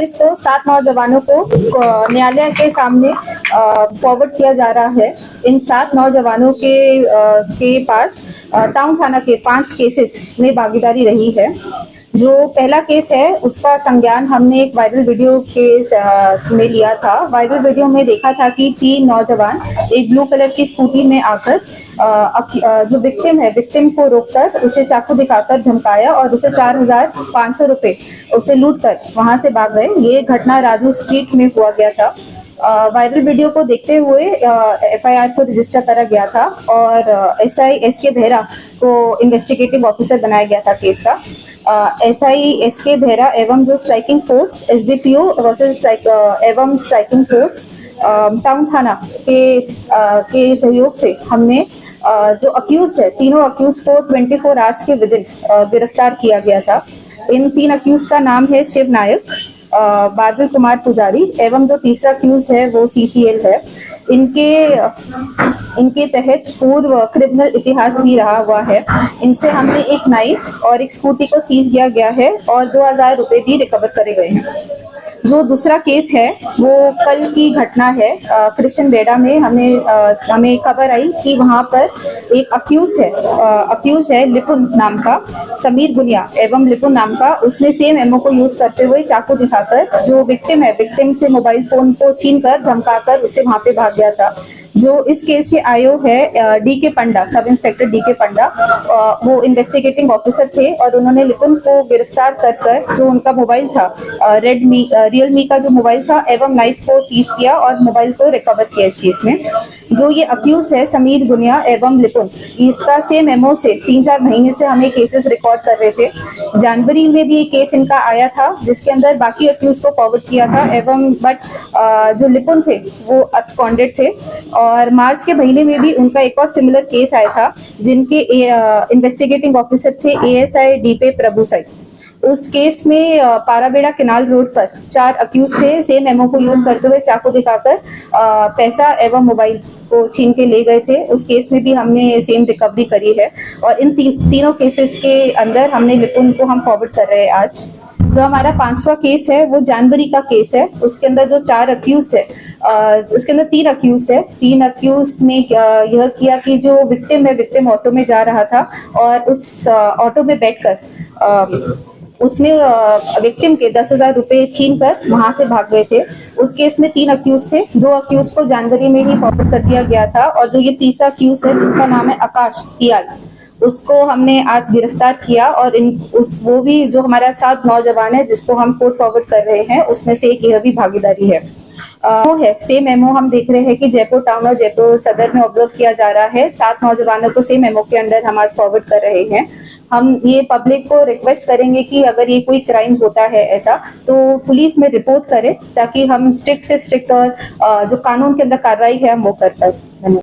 इसको 7 नौजवानों को न्यायालय के सामने फॉरवर्ड किया जा रहा है। इन 7 नौजवानों के पास टाउन थाना के 5 केसेस में भागीदारी रही है। जो पहला केस है उसका संज्ञान हमने एक वायरल वीडियो केस में लिया था। वायरल वीडियो में देखा था कि 3 नौजवान एक ब्लू कलर की स्कूटी में आकर जो विक्टिम को रोककर उसे चाकू दिखाकर धमकाया और उसे 4,500 रुपए उसे लूट कर वहां से भाग गए। ये घटना राजू स्ट्रीट में हुआ गया था। वायरल वीडियो को देखते हुए एफआईआर को रजिस्टर करा गया था और एसआई एसके बेहरा को इन्वेस्टिगेटिव ऑफिसर बनाया गया था केस का। एसआई एसके बेहरा एवं जो striking force SDPO versus striking force town थाना के सहयोग से हमने जो अक्यूज है, तीनों अक्यूज को 24 आवर्स के विदिन गिरफ्तार किया गया था। इन 3 अक्यूज का नाम है शिव नायक, बादल कुमार पुजारी एवं जो तीसरा अक्यूज है वो सीसीएल है। इनके तहत पूर्व क्रिमिनल इतिहास भी रहा हुआ है। इनसे हमने एक नाइफ और एक स्कूटी को सीज किया गया है और 2,000 रुपए भी रिकवर करे गए हैं। जो दूसरा केस है वो कल की घटना है। क्रिश्चियन बेड़ा में हमें खबर आई कि वहां पर एक अक्यूज है लिपुन नाम का, समीर गुनिया एवं लिपुन नाम का। उसने सेम एमओ को यूज करते हुए चाकू दिखाकर जो विक्टिम से मोबाइल फोन को छीनकर धमकाकर उसे वहां पे भाग गया था। जो इस केस के आयो है डीके पंडा, सब इंस्पेक्टर डीके पंडा, वो इन्वेस्टिगेटिंग ऑफिसर थे और उन्होंने लिपुन को गिरफ्तार कर जो उनका मोबाइल था रियलमी का जो मोबाइल था एवं नाइफ को सीज किया और मोबाइल को रिकवर किया। इस केस में जो ये अक्यूज है समीर गुनिया एवं लिपुन, इसका सेम एमओ से 3-4 महीने से हमें केसेस रिकॉर्ड कर रहे थे। जनवरी में भी एक केस इनका आया था जिसके अंदर बाकी अक्यूज को फॉरवर्ड किया था एवं बट जो लिपुन थे वो अब्सकॉन्डेड थे। और मार्च के महीने में भी उनका एक और सिमिलर केस आया था जिनके इन्वेस्टिगेटिंग ऑफिसर थे एएसआई डीपे प्रभुसाई। उस केस में पाराबेड़ा केनाल रोड पर 4 अक्यूज थे, सेम एमओ को यूज करते हुए चाकू दिखाकर पैसा एवं मोबाइल को छीन के ले गए थे। उस केस में भी हमने सेम रिकवरी करी है और इन तीनों केसेस के अंदर हमने लिपुन को हम फॉरवर्ड कर रहे हैं आज। जो हमारा 5वां केस है वो जनवरी का केस है। उसके अंदर जो 4 अक्यूज है, उसके अंदर 3 अक्यूज है। 3 अक्यूज ने यह किया कि जो विक्टिम ऑटो में जा रहा था और उस ऑटो में बैठकर उसने विक्टिम के 10,000 रुपए छीन कर वहां से भाग गए थे। उस केस में 3 अक्यूज थे। 2 अक्यूज को जनवरी में ही फॉरवर्ड कर दिया गया था और जो ये तीसरा अक्यूज है जिसका नाम है आकाश पियाल, उसको हमने आज गिरफ्तार किया और वो भी जो हमारा 7 नौजवान है जिसको हम कोर्ट फॉरवर्ड कर रहे हैं उसमें से एक यह भी भागीदारी है। वो है सेम एमओ हम देख रहे हैं कि जयपुर टाउन और जयपुर सदर में ऑब्जर्व किया जा रहा है। 7 नौजवानों को सेम एमओ के अंडर हम आज फॉरवर्ड कर रहे हैं। हम ये पब्लिक को रिक्वेस्ट करेंगे कि अगर ये कोई क्राइम होता है ऐसा तो पुलिस में रिपोर्ट करें ताकि हम स्ट्रिक्ट से स्ट्रिक्ट और जो कानून के अंदर कार्रवाई है हम वो कर पाए।